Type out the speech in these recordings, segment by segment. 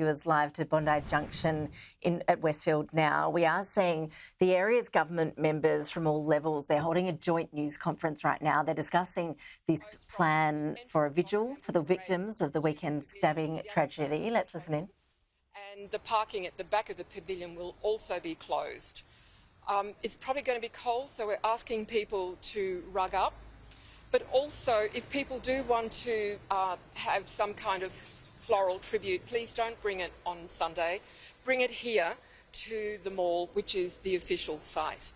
Viewers live to Bondi Junction at Westfield now. We are seeing the area's government members from all levels. They're holding a joint news conference right now. They're discussing this plan for a vigil for the victims of the weekend stabbing tragedy. Let's listen in. And the parking at the back of the pavilion will also be closed. It's probably going to be cold, so we're asking people to rug up. But also, if people do want to have some kind of floral tribute, please don't bring it on Sunday. Bring it here to the mall, which is the official site.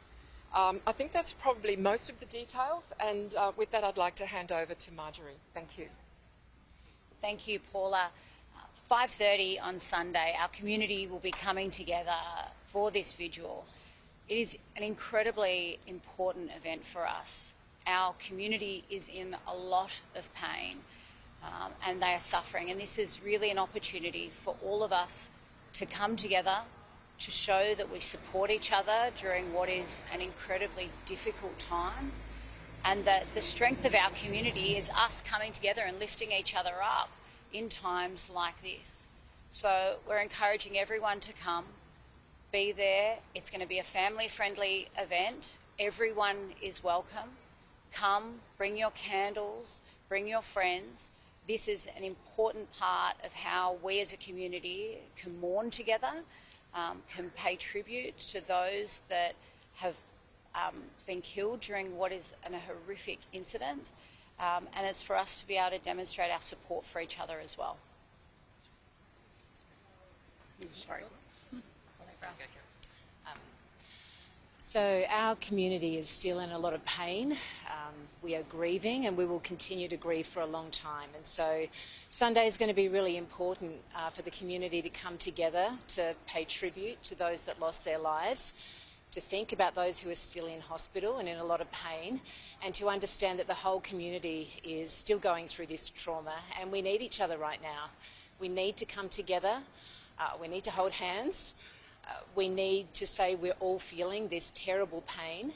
I think that's probably most of the details, and with that I'd like to hand over to Marjorie. Thank you. Thank you, Paula. 5:30 on Sunday, our community will be coming together for this vigil. It is an incredibly important event for us. Our community is in a lot of pain and they are suffering, and this is really an opportunity for all of us to come together to show that we support each other during what is an incredibly difficult time, and that the strength of our community is us coming together and lifting each other up in times like this. So we're encouraging everyone to come, be there. It's going to be a family-friendly event. Everyone is welcome. Come, bring your candles, bring your friends. This is an important part of how we as a community can mourn together, can pay tribute to those that have been killed during what is a horrific incident. And it's for us to be able to demonstrate our support for each other as well. Sorry. So our community is still in a lot of pain. We are grieving, and we will continue to grieve for a long time. And so Sunday is going to be really important for the community to come together to pay tribute to those that lost their lives, to think about those who are still in hospital and in a lot of pain, and to understand that the whole community is still going through this trauma, and we need each other right now. We need to come together. We need to hold hands. We need to say we're all feeling this terrible pain,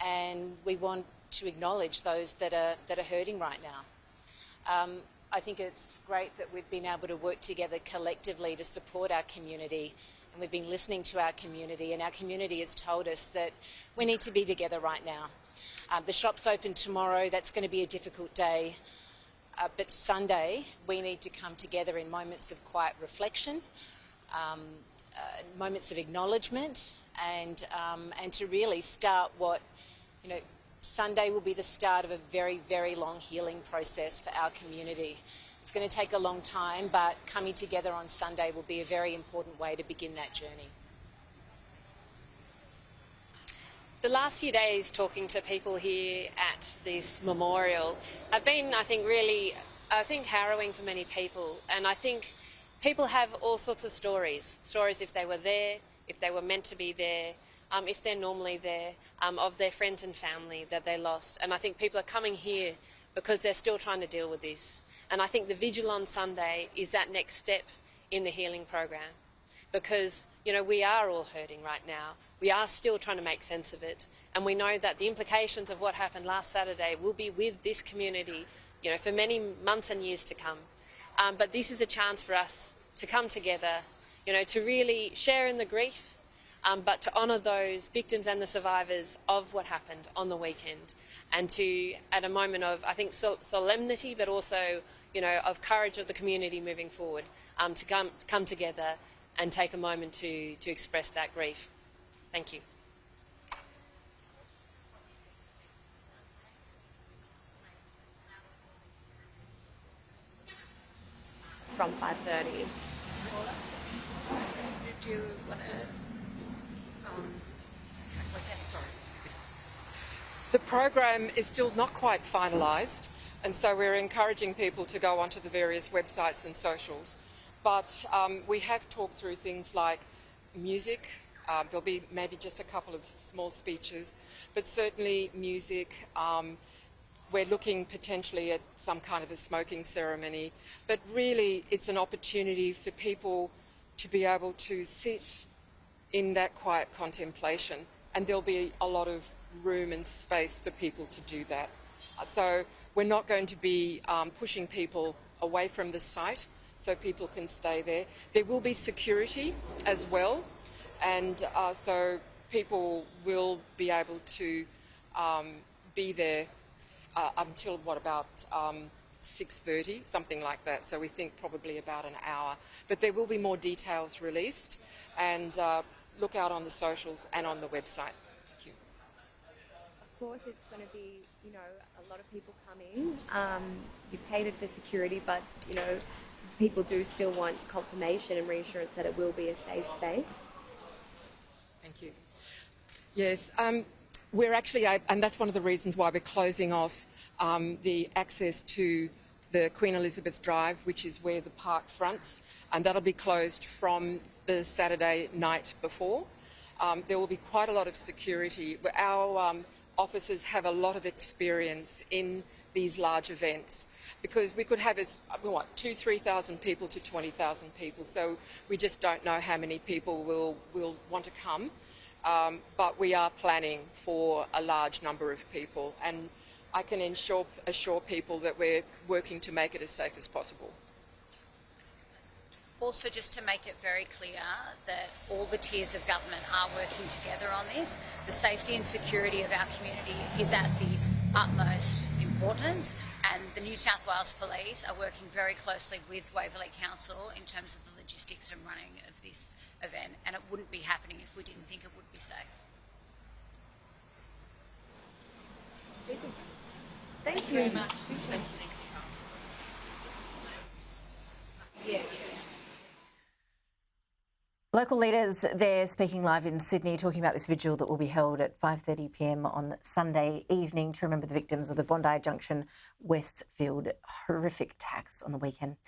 and we want to acknowledge those that are hurting right now. I think it's great that we've been able to work together collectively to support our community, and we've been listening to our community, and our community has told us that we need to be together right now. The shop's open tomorrow. That's going to be a difficult day, but Sunday we need to come together in moments of quiet reflection, moments of acknowledgement, and to really start what, Sunday will be the start of a very, very long healing process for our community. It's going to take a long time, but coming together on Sunday will be a very important way to begin that journey. The last few days talking to people here at this memorial have been, I think, harrowing for many people, and I think people have all sorts of stories if they were there, if they were meant to be there, if they're normally there, of their friends and family that they lost. And I think people are coming here because they're still trying to deal with this. And I think the vigil on Sunday is that next step in the healing program, because, we are all hurting right now. We are still trying to make sense of it. And we know that the implications of what happened last Saturday will be with this community, for many months and years to come. But this is a chance for us to come together, to really share in the grief, but to honour those victims and the survivors of what happened on the weekend, and to, at a moment of, I think, solemnity, but also, of courage of the community moving forward, to come together and take a moment to express that grief. Thank you. From 5:30. Do you want to? Sorry. The program is still not quite finalised, and so we're encouraging people to go onto the various websites and socials. But we have talked through things like music. There'll be maybe just a couple of small speeches, but certainly music. We're looking potentially at some kind of a smoking ceremony, but really it's an opportunity for people to be able to sit in that quiet contemplation, and there'll be a lot of room and space for people to do that. So we're not going to be pushing people away from the site. so people can stay there. There will be security as well, and so people will be able to be there until about 6:30, something like that. So we think probably about an hour. But there will be more details released, and look out on the socials and on the website. Thank you. Of course, it's going to be, a lot of people coming. You've catered for security, but, people do still want confirmation and reassurance that it will be a safe space. Thank you. Yes, we're actually, and that's one of the reasons why we're closing off the access to the Queen Elizabeth Drive, which is where the park fronts, and that'll be closed from the Saturday night before. There will be quite a lot of security. Our officers have a lot of experience in these large events, because we could have 2,000-3,000 people to 20,000 people, so we just don't know how many people will want to come. But we are planning for a large number of people, and I can assure people that we're working to make it as safe as possible. Also, just to make it very clear that all the tiers of government are working together on this. The safety and security of our community is at the utmost importance, and the New South Wales Police are working very closely with Waverley Council in terms of the logistics and running of this event, and it wouldn't be happening if we didn't think it would be safe. Thank you very much. Local leaders, they're speaking live in Sydney, talking about this vigil that will be held at 5:30 p.m. on Sunday evening to remember the victims of the Bondi Junction Westfield horrific attacks on the weekend.